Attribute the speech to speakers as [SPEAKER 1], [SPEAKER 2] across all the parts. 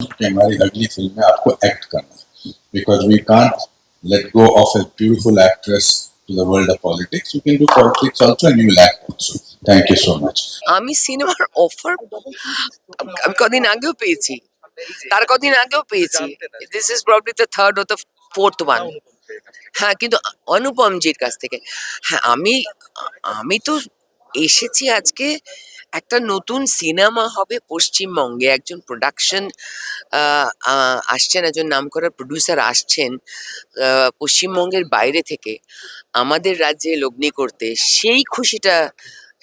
[SPEAKER 1] कि हमारी अगली फिल्म में आपको एक्ट करना है, because we can't let go of a beautiful actress to the world of politics. You can do politics also and you will act also. Thank you so much.
[SPEAKER 2] আমি সিনেমার offer আমি কদিন আগেও পেয়েছি, তার কদিন আগেও পেয়েছি। This is probably the third or the fourth one. হ্যাঁ, কিন্তু অনুপমজির কাছ থেকে। হ্যাঁ, আমি আমি তো এসেছি আজকে, একটা নতুন সিনেমা হবে পশ্চিমবঙ্গে, একজন প্রোডাকশন আসছেন, একজন নামকরা প্রডিউসার আসছেন পশ্চিমবঙ্গের বাইরে থেকে আমাদের রাজ্যে লগ্নি করতে, সেই খুশিটা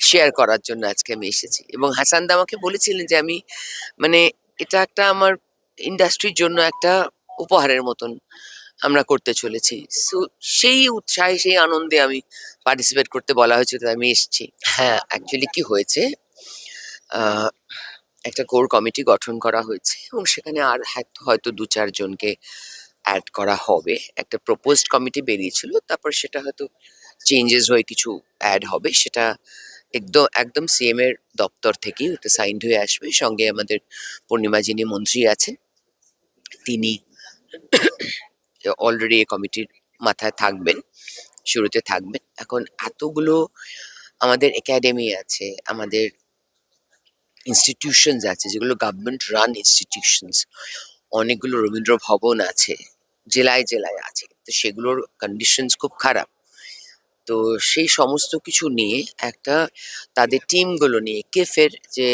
[SPEAKER 2] শেয়ার করার জন্য আজকে আমি এসেছি। এবং হাসান দা আমাকে বলেছিলেন যে আমি মানে এটা একটা আমার ইন্ডাস্ট্রির জন্য একটা উপহারের মতন আমরা করতে চলেছি। সো সেই উৎসাহে, সেই আনন্দে আমি পার্টিসিপেট করতে বলা হয়েছে, তো আমি এসেছি। হ্যাঁ, অ্যাকচুয়ালি কি হয়েছে, আহ, একটা কোর কমিটি গঠন করা হয়েছে এবং সেখানে আর হয়তো ২-৪ জনকে অ্যাড করা হবে। একটা প্রপোজড কমিটি বেরিয়েছিল, তারপর সেটা হয়তো চেঞ্জেস হয়ে কিছু অ্যাড হবে। সেটা একদম একদম সিএম এর দপ্তর থেকেই ওটা সাইন্ড হয়ে আসবে। সঙ্গে আমাদের পূর্ণিমা যিনি মন্ত্রী আছেন, তিনি অলরেডি এই কমিটির মাথায় থাকবেন, শুরুতে থাকবেন। এখন এতগুলো আমাদের একাডেমি আছে, আমাদের ইনস্টিটিউশনস আছে যেগুলো গভর্নমেন্ট রান ইনস্টিটিউশনস, অনেকগুলো রবীন্দ্র ভবন আছে, জেলায় জেলায় আছে, তো সেগুলোর কন্ডিশনস খুব খারাপ। তো সেই সমস্ত কিছু নিয়ে একটা, তাদের টিমগুলো নিয়ে কেফের যে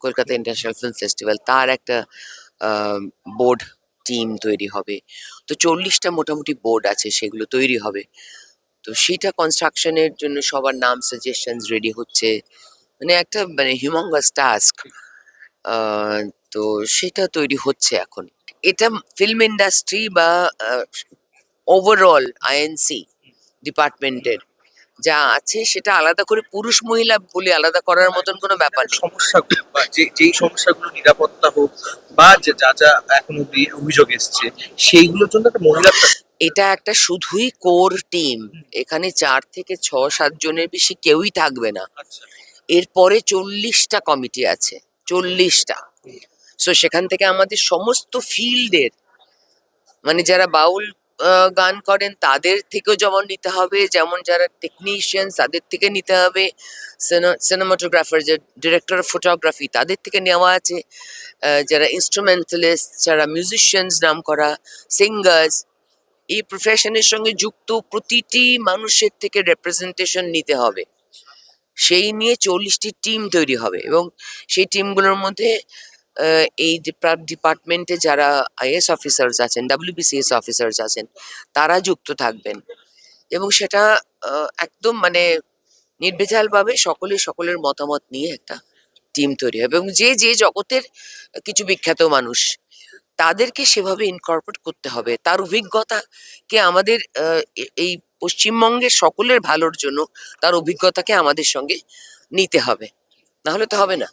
[SPEAKER 2] কলকাতা ইন্টারন্যাশনাল ফিল্ম ফেস্টিভ্যাল, তার একটা বোর্ড টিম তৈরি হবে। তো 40টা মোটামুটি বোর্ড আছে, সেগুলো তৈরি হবে। তো সেটা কনস্ট্রাকশনের জন্য সবার নাম সাজেশনস রেডি হচ্ছে, মানে একটা মানে হিউমাঙ্গাস টাস্ক। তো সেটা তৈরি হচ্ছে এখন। এটা ফিল্ম ইন্ডাস্ট্রি বা ওভারঅল আইএনসি ডিপার্টমেন্টের যা আছে সেটা আলাদা করে পুরুষ মহিলা বলে আলাদা করার মতন কোনো ব্যাপার নেই।
[SPEAKER 3] সমস্যাগুলো বা যেই সমস্যাগুলো, নিরাপত্তা হোক বা যা যা এখন অব্দি অভিযোগ এসছে, সেইগুলোর জন্য একটা মহিলা
[SPEAKER 2] এটা একটা শুধুই কোর টিম, এখানে 4 থেকে 6-7 জনের বেশি কেউই থাকবে না। এরপরে 40টা কমিটি আছে, 40টা। সো সেখান থেকে আমাদের সমস্ত ফিল্ডের, মানে যারা বাউল গান করেন তাদের থেকেও যেমন নিতে হবে, যেমন যারা টেকনিশিয়ান তাদের থেকে নিতে হবে, সিনেমাটোগ্রাফার, যে ডিরেক্টর অফ ফটোগ্রাফি তাদের থেকে নেওয়া আছে, যারা ইনস্ট্রুমেন্টালিস্ট, যারা মিউজিশিয়ানস নাম করা, সিঙ্গার্স, এই প্রফেশনের সঙ্গে যুক্ত প্রতিটি মানুষের থেকে রেপ্রেজেন্টেশন নিতে হবে। সেই নিয়ে 40টি টিম তৈরি হবে এবং সেই টিমগুলোর মধ্যে এই ডিপার্টমেন্টে যারা আইএস অফিসার্স আছেন, ডাব্লিউবিসিএস অফিসার্স আছেন, তারা যুক্ত থাকবেন। এবং সেটা একদম মানে নির্ভেজালভাবে সকলের মতামত নিয়ে একটা টিম তৈরি হবে। এবং যে যে জগতের কিছু বিখ্যাত মানুষ, তাদেরকে সেভাবে ইনকর্পোরেট করতে হবে। তার অভিজ্ঞতাকে আমাদের এই পশ্চিমবঙ্গের সকলের ভালোর জন্য তার অভিজ্ঞতাকে আমাদের সঙ্গে নিতে হবে, নাহলে তো হবে না।